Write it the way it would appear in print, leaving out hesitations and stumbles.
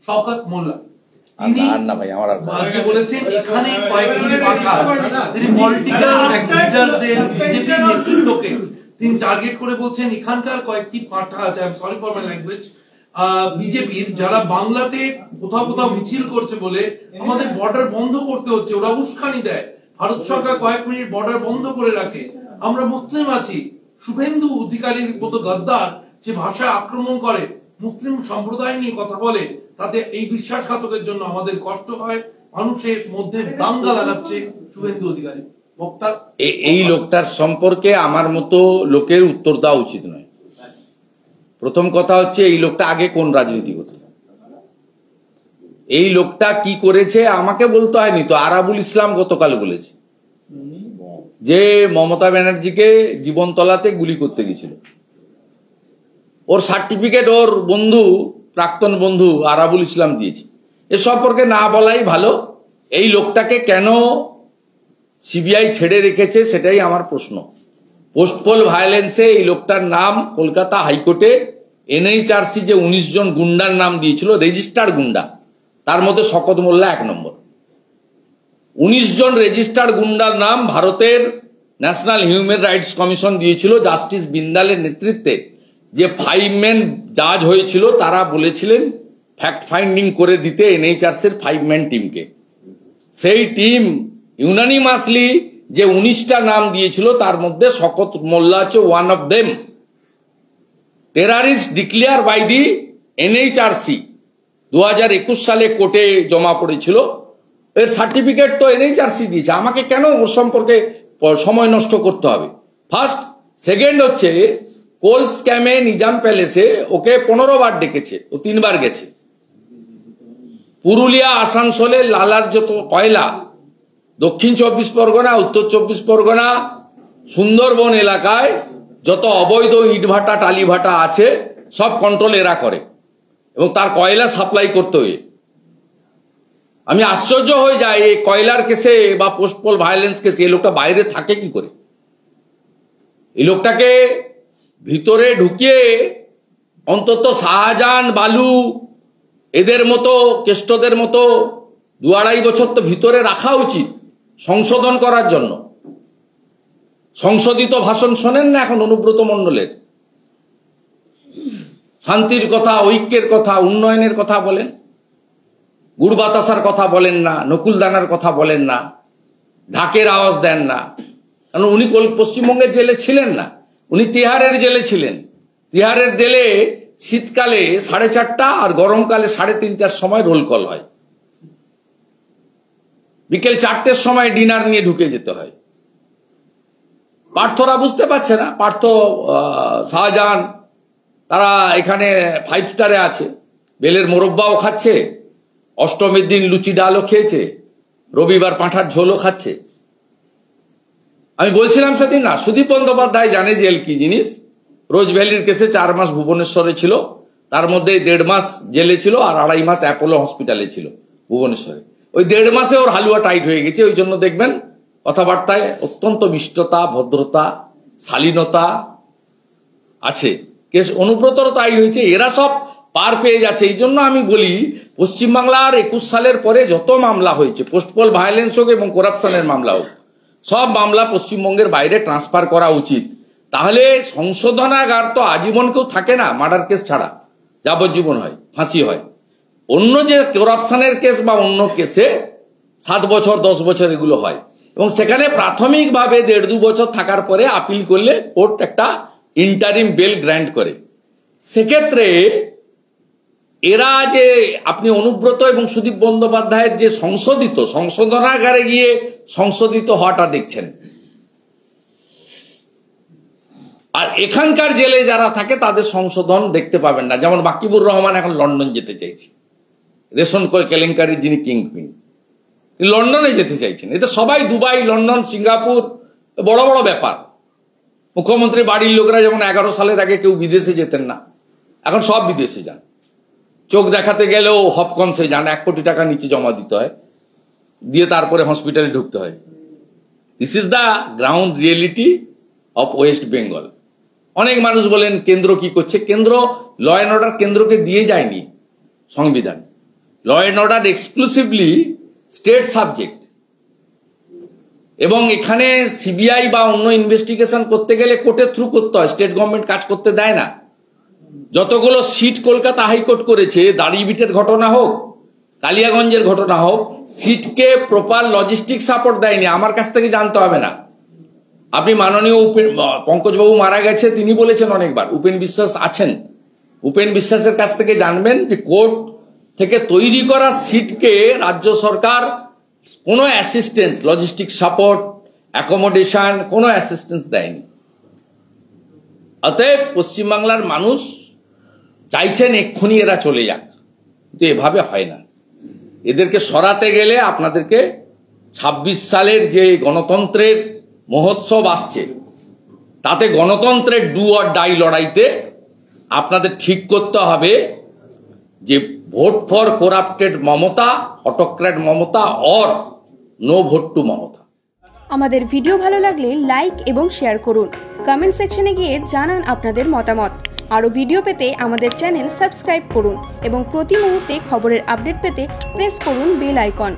শওকত মোল্লা, তিনি আজকে বলেছেন এখানে কয়েকটি পাঠা, তিনি পলিটিক্যাল লিডারদের বিজেপির নেতৃত্বকে তিনি টার্গেট করে বলছেন এখানকার কয়েকটি পাঠা আছে, I am sorry for my language, বিজেপির যারা বাংলাতে কোথাও কোথাও মিছিল করছে বলে আমাদের বর্ডার বন্ধ করতে হচ্ছে, ওরা উস্কানি দেয়, ভারত সরকার কয়েক মিনিট বর্ডার বন্ধ করে রাখে, আমরা মুসলিম আছি। শুভেন্দু অধিকারীর মতো গদ্দার যে ভাষায় আক্রমণ করে, মুসলিম সম্প্রদায় নিয়ে কথা বলে, তাতে এই বিশ্বাসঘাতকের জন্য আমাদের কষ্ট হয়, মানুষের মধ্যে দাঙ্গা লাগাচ্ছে শুভেন্দু অধিকারী। বক্তা এই লোকটার সম্পর্কে আমার মতো লোকের উত্তর দেওয়া উচিত নয়। প্রথম কথা হচ্ছে এই লোকটা আগে কোন রাজনীতি করত, এই লোকটা কি করেছে আমাকে বলতে হয়নি তো, আরাবুল ইসলাম গতকাল বলেছে যে মমতা ব্যানার্জিকে জীবনতলাতে গুলি করতে গেছিল, ওর সার্টিফিকেট ওর বন্ধু, প্রাক্তন বন্ধু আরাবুল ইসলাম দিয়েছে। এ সম্পর্কে না বলাই ভালো। এই লোকটাকে কেন সিবিআই ছেড়ে রেখেছে সেটাই আমার প্রশ্ন। পোস্টপোল ভায়োলেন্সে এই লোকটার নাম কলকাতা হাইকোর্টে এনএইচআরসি যে 19 জন গুন্ডার নাম দিয়েছিল, রেজিস্টার্ড গুন্ডা, তার মধ্যে শওকত মোল্লা 1 নম্বর। 19 জন রেজিস্টার্ড গুন্ডার নাম ভারতের ন্যাশনাল হিউম্যান রাইটস কমিশন দিয়েছিল জাস্টিস বিন্দালের নেতৃত্বে। যে 5 ম্যান জাজ হয়েছিল তারা বলেছিলেন ফ্যাক্ট ফাইন্ডিং করে দিতে এনএইচআরসির 5 ম্যান টিমকে। সেই টিম ইউনানিমাসলি যে 19টা নাম দিয়েছিল তার মধ্যে শওকত মোল্লা হচ্ছে one of them. Terrorist declare by the NHRC 2021 সালে কোর্টে জমা পড়েছিল। এর সার্টিফিকেট তো এনএইচআরসি দিয়েছে, আমাকে কেন ওর সম্পর্কে সময় নষ্ট করতে হবে? ফার্স্ট। সেকেন্ড হচ্ছে কোল স্ক্যামে নিজাম প্যালেসে ওকে 15 বার ডেকেছে, ও 3 বার গেছে। পুরুলিয়া আসানসোলে লালার যত কয়লা, দক্ষিণ 24 পরগনা, উত্তর 24 পরগনা, সুন্দরবন এলাকায় যত অবৈধ ইটভাটা টালিভাটা আছে সব কন্ট্রোল এরা করে এবং তার কয়লা সাপ্লাই করতে হয়ে আমি আশ্চর্য হয়ে যাই এই কয়লার কেসে বা পোস্টপোল ভায়োলেন্স কেসে এই লোকটা বাইরে থাকে কি করে? এই লোকটাকে ভিতরে ঢুকিয়ে অন্তত শাহজাহান, বালু এদের মতো, কেষ্টদের মতো 2-2.5 বছর তো ভিতরে রাখা উচিত সংশোধন করার জন্য। সংশোধিত ভাষণ শোনেন না এখন অনুব্রত মণ্ডলের? শান্তির কথা, ঐক্যের কথা, উন্নয়নের কথা বলেন, গুড় বাতাসার কথা বলেন না, নকুলদানার কথা বলেন না, ঢাকের আওয়াজ দেন না। কারণ উনি পশ্চিমবঙ্গের জেলে ছিলেন না, উনি তিহারের জেলে ছিলেন। তিহারের জেলে শীতকালে 4:30 আর গরমকালে 3:30টার সময় রোল কল হয়, বিকেল 4টের সময় ডিনার নিয়ে ঢুকে যেতে হয়। পার্থরা বুঝতে পারছে না, পার্থ, শাহজাহান তারা এখানে 5 স্টারে আছে, বেলের মোরব্বাও খাচ্ছে, অষ্টমীর দিন লুচি ডালও খেয়েছে, রবিবার পাঁঠার ঝোলও খাচ্ছে। আমি বলছিলাম সেদিন না, সুদীপ বন্দ্যোপাধ্যায় জানে জেল কি জিনিস। রোজ ভ্যালির কেসে 4 মাস ভুবনেশ্বরে ছিল, তার মধ্যে 1.5 মাস জেলে ছিল আর 2.5 মাস অ্যাপোলো হসপিটালে ছিল ভুবনেশ্বরে। ওই 1.5 মাসে ওর হালুয়া টাইট হয়ে গেছে। ওই জন্য দেখবেন কথাবার্তায় অত্যন্ত মিষ্টতা, ভদ্রতা, শালীনতা আছে। কেস অনুব্রতর তাই হয়েছে, এরা সব পার পেয়ে যাচ্ছে। এই জন্য আমি বলি পশ্চিমবাংলার 21 সালের পরে যত মামলা হয়েছে, পোস্টপোল ভায়োলেন্স হোক এবং করাপশনের মামলা হোক, সব মামলা পশ্চিমবঙ্গের বাইরে ট্রান্সফার করা উচিত। তাহলে সংশোধনাগার তো আজীবন কেউ থাকে না, মার্ডার কেস ছাড়া যাবজ্জীবন হয়, ফাঁসি হয়। অন্য যে করাপশনের কেস বা অন্য কেসে 7 বছর 10 বছর এগুলো হয় এবং সেখানে প্রাথমিকভাবে 1.5-2 বছর থাকার পরে আপিল করলে কোর্ট একটা ইন্টারিম বেল গ্র্যান্ট করে। সেক্ষেত্রে এরা যে আপনি অনুব্রত এবং সুদীপ বন্দ্যোপাধ্যায়ের যে সংশোধনাগারে গিয়ে সংশোধিত হওয়াটা দেখছেন, আর এখানকার জেলে যারা থাকে তাদের সংশোধন দেখতে পাবেন না। যেমন বাকিবুর রহমান এখন লন্ডন যেতে চাইছে, রেশন কেলেঙ্কারির যিনি কিংপিন, লন্ডনে যেতে চাইছেন। এতে সবাই দুবাই, লন্ডন, সিঙ্গাপুর, বড় বড় ব্যাপার। মুখ্যমন্ত্রী বাড়ির লোকরা যেমন 11 সালের আগে কেউ বিদেশে যেতেন না, এখন সব বিদেশে যান। চোখ দেখাতে গেলেও হপকনসে যান, 1 কোটি টাকা নিচে জমা দিতে হয়, দিয়ে তারপরে হসপিটালে ঢুকতে হয়। This is the ground reality of West Bengal. অনেক মানুষ বলেন কেন্দ্র কি করছে? কেন্দ্র ল অ্যান্ড অর্ডার কেন্দ্রকে দিয়ে যায়নি সংবিধান। Law and order exclusively state subject, এবং এখানে সিবিআই বা অন্য ইনভেস্টিগেশন করতে গেলে কোর্টের থ্রু করতে হয়, স্টেট গভর্নমেন্ট কাজ করতে দেয় না। যতগুলো সিট কলকাতা হাইকোর্ট করেছে, দাড়িভিটের ঘটনা হোক, কালিয়াগঞ্জের ঘটনা হোক, সিটকে প্রপার লজিস্টিক সাপোর্ট দেয়নি। আমার কাছ থেকে জানতে হবে না, আপনি মাননীয় পঙ্কজবাবু মারা গেছে, তিনি বলেছেন অনেকবার, উপেন বিশ্বাস আছেন, উপেন বিশ্বাসের কাছ থেকে জানবেন যে কোর্ট থেকে তৈরি করা সিটকে রাজ্য সরকার কোনো অ্যাসিস্ট্যান্স, লজিস্টিক সাপোর্ট, অ্যাকোমোডেশন, কোনো অ্যাসিস্ট্যান্স দেয়নি। অতএব পশ্চিমবাংলার মানুষ চাইছেন এক্ষুনি এরা চলে যাক, কিন্তু এভাবে হয় না। এদেরকে সরাতে গেলে আপনাদেরকে ২৬ সালের যে গণতন্ত্রের মহোৎসব আসছে, তাতে গণতন্ত্রের ডু অর ডাই লড়াইতে আপনাদের ঠিক করতে হবে যে vote for corrupted Mamata, autocrat Mamata, or no vote to Mamata. আমাদের ভিডিও ভালো লাগলে লাইক এবং শেয়ার করুন, কমেন্ট সেকশনে গিয়ে জানান আপনাদের মতামত। আরও ভিডিও পেতে আমাদের চ্যানেল সাবস্ক্রাইব করুন এবং প্রতি মুহূর্তে খবরের আপডেট পেতে প্রেস করুন বেল আইকন।